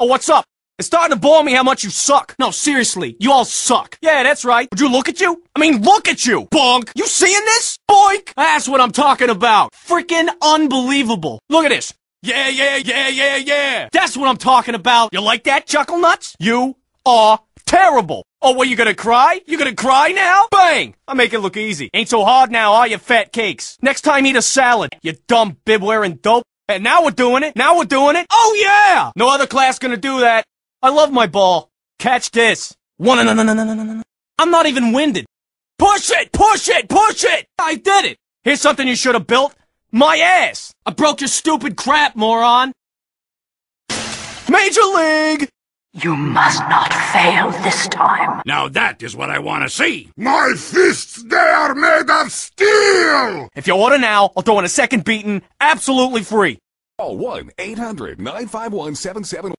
Oh, what's up? It's starting to bore me how much you suck. No, seriously, you all suck. Yeah, that's right. Would you look at you? I mean, look at you, bonk. You seeing this? Boink. That's what I'm talking about. Freaking unbelievable. Look at this. Yeah, yeah, yeah, yeah, yeah. That's what I'm talking about. You like that, Chuckle Nuts? You are terrible. Oh, what, you gonna cry? You gonna cry now? Bang! I make it look easy. Ain't so hard now, are you, fat cakes? Next time, eat a salad, you dumb bib-wearing dope. And now we're doing it. Now we're doing it. Oh, yeah! No other class gonna do that. I love my ball. Catch this. I'm not even winded. Push it! Push it! Push it! I did it! Here's something you should have built. My ass! I broke your stupid crap, moron! Major League! You must not fail this time. Now that is what I want to see. My fists, they are made of steel! If you order now, I'll throw in a second beating, absolutely free. Call 1-800-951-77...